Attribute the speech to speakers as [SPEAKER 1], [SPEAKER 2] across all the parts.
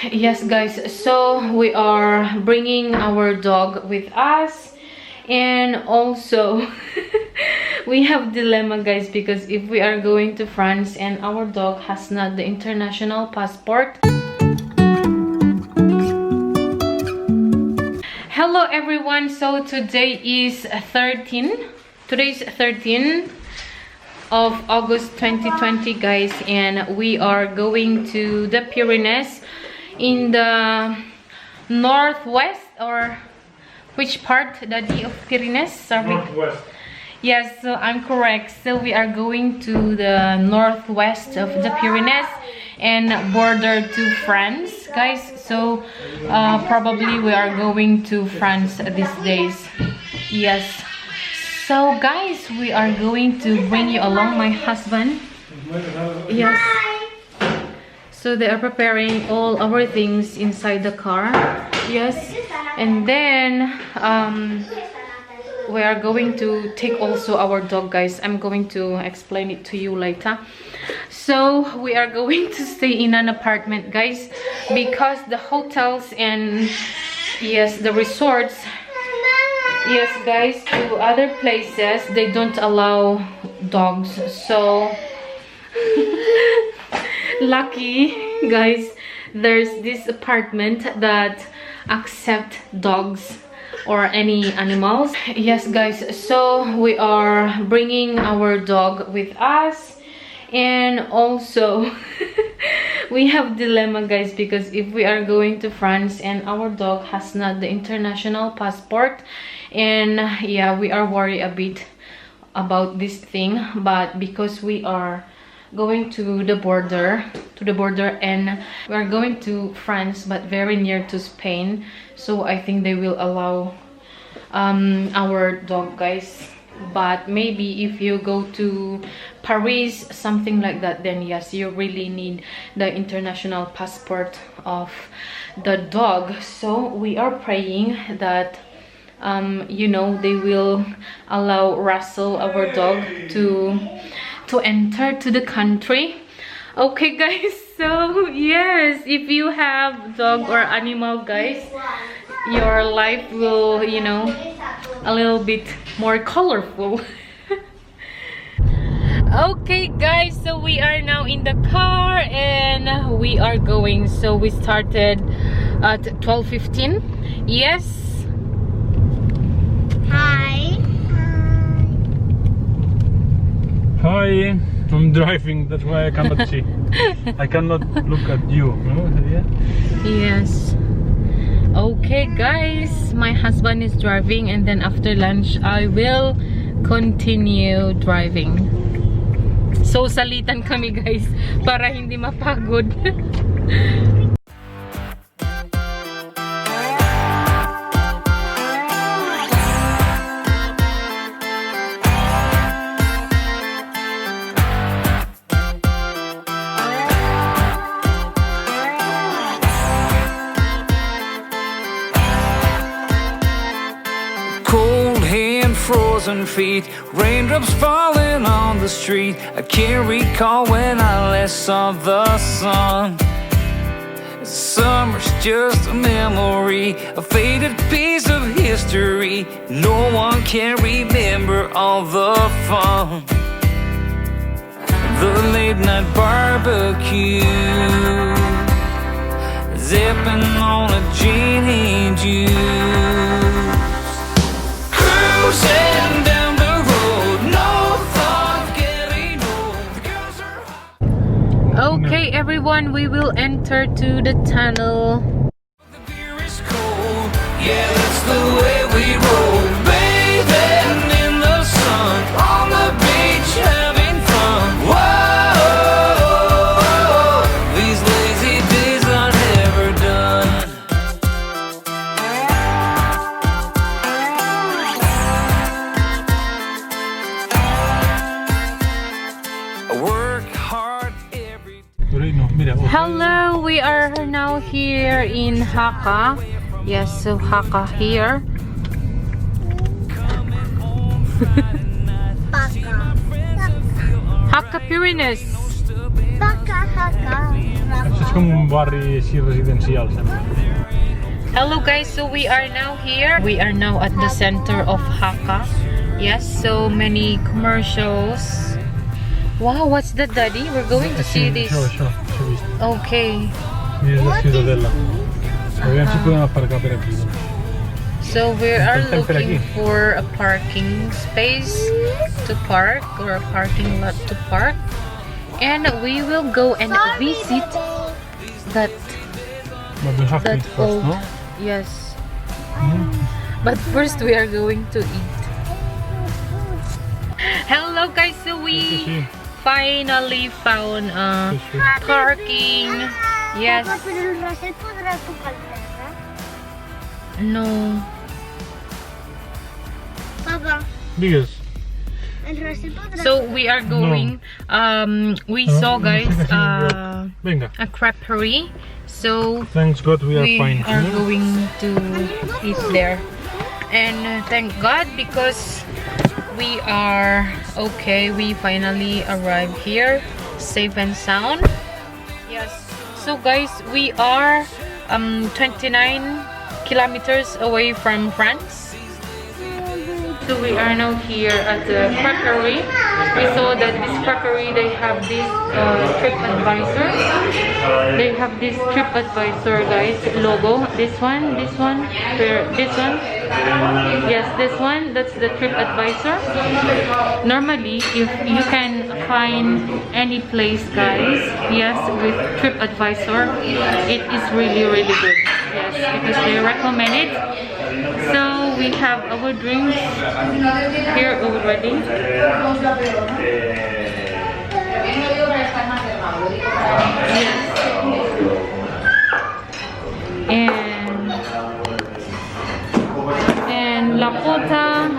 [SPEAKER 1] Yes guys, so we are bringing our dog with us, and also we have dilemma guys, because if we are going to France and our dog has not the international passport. Hello everyone, so today is 13 of August 2020 guys, and we are going to the Pyrenees in the northwest, or which part, Daddy, of Pyrenees? Sorry.
[SPEAKER 2] Northwest.
[SPEAKER 1] Yes, so I'm correct. So we are going to the northwest of the Pyrenees and border to France guys. So probably we are going to France these days. Yes, so guys, we are going to bring you along, my husband. Yes, so they are preparing all our things inside the car. Yes, and then we are going to take also our dog guys. I'm going to explain it to you later. So we are going to stay in an apartment guys, because the hotels and yes, the resorts, yes guys, to other places they don't allow dogs. So lucky guys, there's this apartment that accept dogs or any animals. Yes guys, so we are bringing our dog with us, and also we have dilemma guys, because if we are going to France and our dog has not the international passport, and yeah, we are worried a bit about this thing. But because we are going to the border and we are going to France but very near to Spain, so I think they will allow our dog guys. But maybe if you go to Paris, something like that, then yes, you really need the international passport of the dog. So we are praying that you know, they will allow Russell, our dog, to enter to the country. Okay guys, so yes, if you have dog or animal guys, your life will, you know, a little bit more colorful. Okay guys, so we are now in the car and we are going. So we started at 12:15. Yes.
[SPEAKER 3] Hi.
[SPEAKER 2] Hi, I'm driving, that's why I cannot see. I cannot look at you. No? Yeah?
[SPEAKER 1] Yes. Okay guys, my husband is driving, and then after lunch I will continue driving. So salitan kami guys para hindi mapagod.
[SPEAKER 4] Frozen feet, raindrops falling on the street. I can't recall when I last saw the sun. Summer's just a memory, a faded piece of history. No one can remember all the fun. The late night barbecue, zipping on a gin and juice. Cruising down the road, no thought getting old. The girls are hot.
[SPEAKER 1] Okay everyone, we will enter to the tunnel.
[SPEAKER 4] The beer is cold, yeah, that's the way we roll. Bathing in the sun, on the beach having fun. Whoa, these lazy days are never done.
[SPEAKER 1] Hello, we are now here in Haka. Yes, so Haka here. Haka Pyrenees.
[SPEAKER 2] Es como un barrio así residencial.
[SPEAKER 1] Hello guys, so we are now here. We are now at the center of Jaca. Yes, so many commercials. Wow, what's that, Daddy? We're going to see this. Okay.
[SPEAKER 2] Mira la ciudadela. Vediamo se possiamo parchare per aquí.
[SPEAKER 1] So we are looking for a parking space to park, or a parking lot to park. And we will go and visit that
[SPEAKER 2] But we have to eat first,
[SPEAKER 1] old,
[SPEAKER 2] no?
[SPEAKER 1] yes. But first we are going to eat. Hello guys, so we finally found parking. Yes. No.
[SPEAKER 3] Papa.
[SPEAKER 2] Because
[SPEAKER 1] So we are going. We saw, guys, a creperie. So
[SPEAKER 2] thanks God we are fine.
[SPEAKER 1] are going to eat there, and thank God because we are okay. We finally arrived here, safe and sound. Yes. So guys, we are 29 kilometers away from France. So we are now here at the creperie. We saw that this creperie, they have this TripAdvisor. They have this TripAdvisor, guys, logo. This one, this one. Yes, this one. That's the TripAdvisor. Normally, if you can find any place, guys, yes, with TripAdvisor, it is really, really good. Yes, because they recommend it. So we have our drinks here already. Yes. And Lakota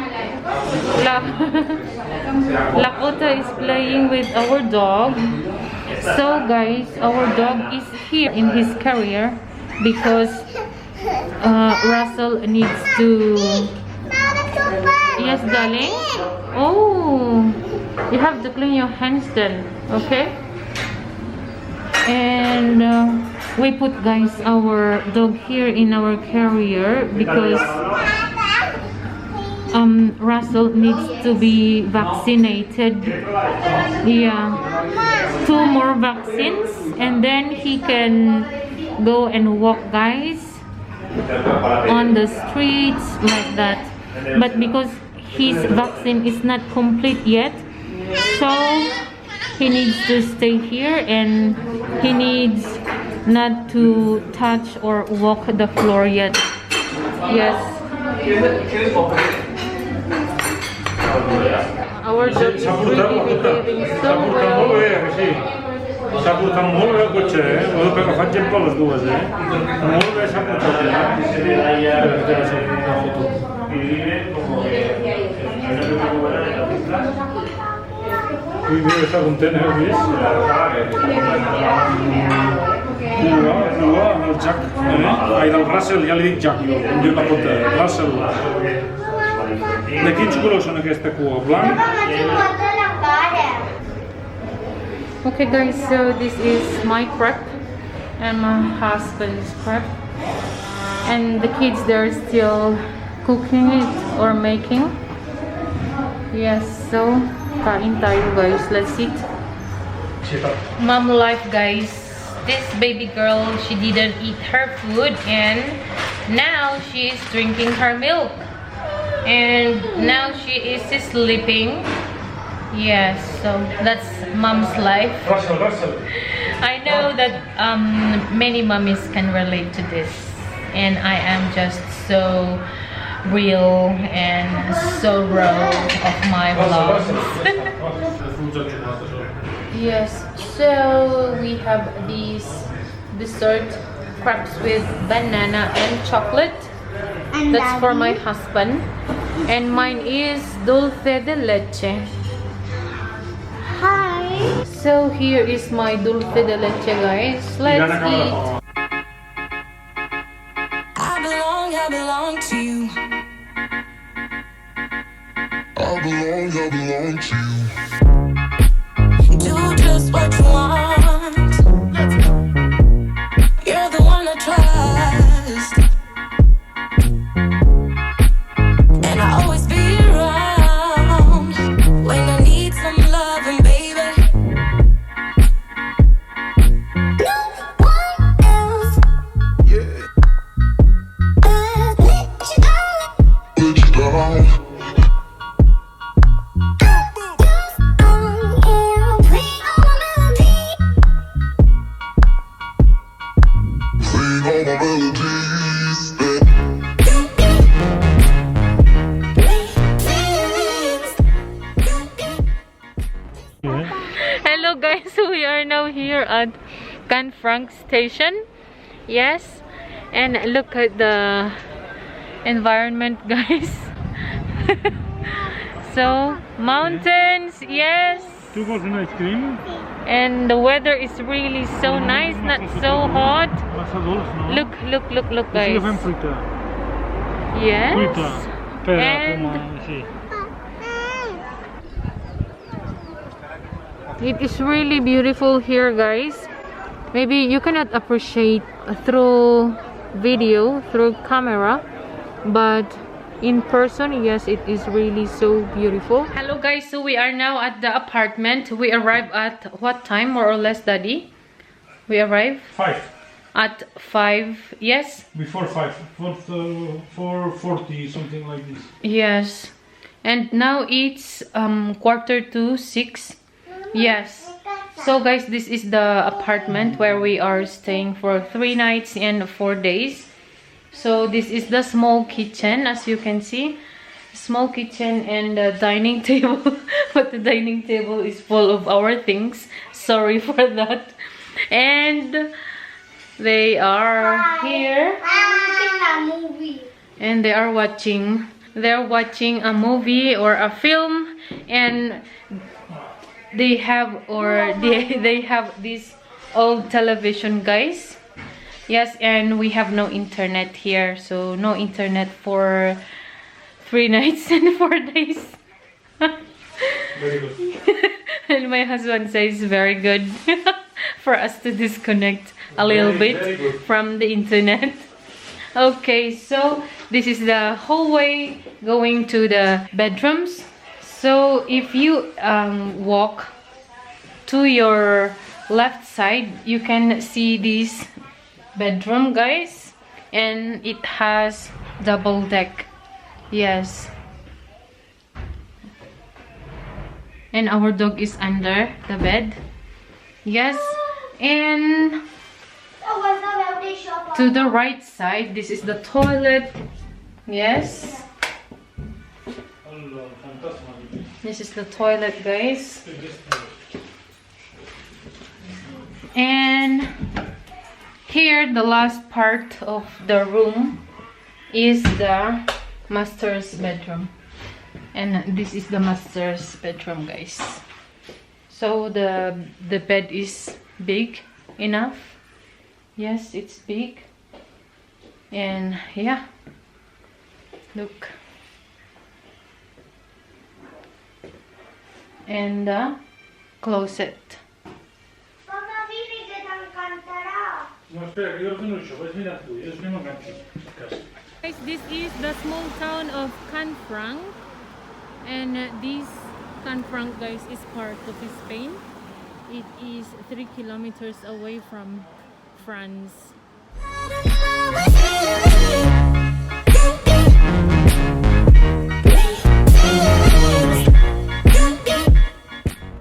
[SPEAKER 1] is playing with our dog. So guys, our dog is here in his carrier because Russell needs to. Yes, darling. Oh, you have to clean your hands then, okay? And we put, guys, our dog here in our carrier because Russell needs to be vaccinated. Yeah, 2 more vaccines, and then he can go and walk, guys, on the streets like that. But because his vaccine is not complete yet, so he needs to stay here and he needs not to touch or walk the floor yet. Yes. Our dog is really behaving so well.
[SPEAKER 2] Russell, ja li dic Jack, jo, em diu la puta, Russell. De quins colors són aquesta cua? Blanc?
[SPEAKER 1] Okay guys, so this is my crepe and my husband's crepe, and the kids, they're still cooking it or making. Yes, so kain tayo guys, let's eat. Mom life, guys. This baby girl, she didn't eat her food and now she is drinking her milk, and now she is sleeping. Yes, so that's mom's life.
[SPEAKER 2] Russell.
[SPEAKER 1] I know that many mommies can relate to this, and I am just so real and so raw of my vlogs. Yes, so we have these dessert crepes with banana and chocolate.
[SPEAKER 3] And
[SPEAKER 1] That's for my husband, and mine is dulce de leche.
[SPEAKER 3] Hi.
[SPEAKER 1] So here is my dulce de leche, guys. Let's eat.
[SPEAKER 4] I belong to you.
[SPEAKER 5] I belong to you.
[SPEAKER 4] Do just what you want.
[SPEAKER 3] all my melodies.
[SPEAKER 1] Hello guys, we are now here at Canfranc station. Yes, and look at the environment, guys. So mountains, yes,
[SPEAKER 2] Tu vols un ice cream?
[SPEAKER 1] and the weather is really so nice, not so hot.
[SPEAKER 2] Massa dolç, no?
[SPEAKER 1] Look
[SPEAKER 2] Sì,
[SPEAKER 1] guys.
[SPEAKER 2] io fem fruita.
[SPEAKER 1] Yes,
[SPEAKER 2] Fruita. Pera,
[SPEAKER 1] And-
[SPEAKER 2] poma, sì.
[SPEAKER 1] it is really beautiful here, guys. Maybe you cannot appreciate through video, through camera, but in person, yes, it is really so beautiful. Hello guys, so we are now at the apartment. We arrived at what time, more or less, Daddy? We arrived
[SPEAKER 2] 5.
[SPEAKER 1] at 5. Yes,
[SPEAKER 2] Before 5. 4:40, something like this.
[SPEAKER 1] yes, and now it's 5:45. Yes. So guys, this is the apartment where we are staying for 3 nights and 4 days. So this is the small kitchen, as you can see. Small kitchen and the dining table. But the dining table is full of our things. Sorry for that. And they are here. And they are watching. They're watching a movie or a film, and they have they have this old television, guys. Yes, and we have no internet here, so no internet for 3 nights and 4 days.
[SPEAKER 2] Very good.
[SPEAKER 1] And my husband says very good for us to disconnect a little
[SPEAKER 2] Very
[SPEAKER 1] bit
[SPEAKER 2] good.
[SPEAKER 1] from the internet. Okay, so this is the hallway going to the bedrooms. So if you walk to your left side, you can see this bedroom, guys, and it has double deck. Yes, and our dog is under the bed. Yes, and to the right side, this is the toilet. Yes,
[SPEAKER 2] Allora, fantasma.
[SPEAKER 1] this is the toilet, guys. And here, the last part of the room is the master's bedroom. And this is the master's bedroom, guys. So the bed is big enough. Yes, it's big. And yeah, look. And the closet.
[SPEAKER 2] No, aspetta, io riconosco, poi mi da tu, io sono magari.
[SPEAKER 1] Guys, this is the small town of Canfranc, and this Canfranc, guys, is part of Spain. It is 3 kilometers away from France.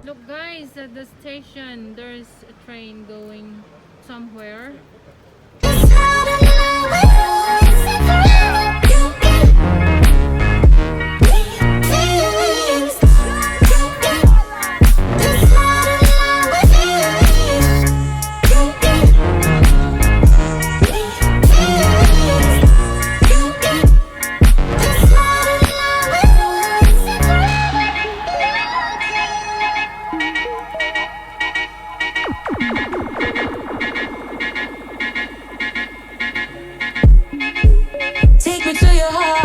[SPEAKER 1] Look guys, at the station there's a train going somewhere.
[SPEAKER 5] Take me to your heart.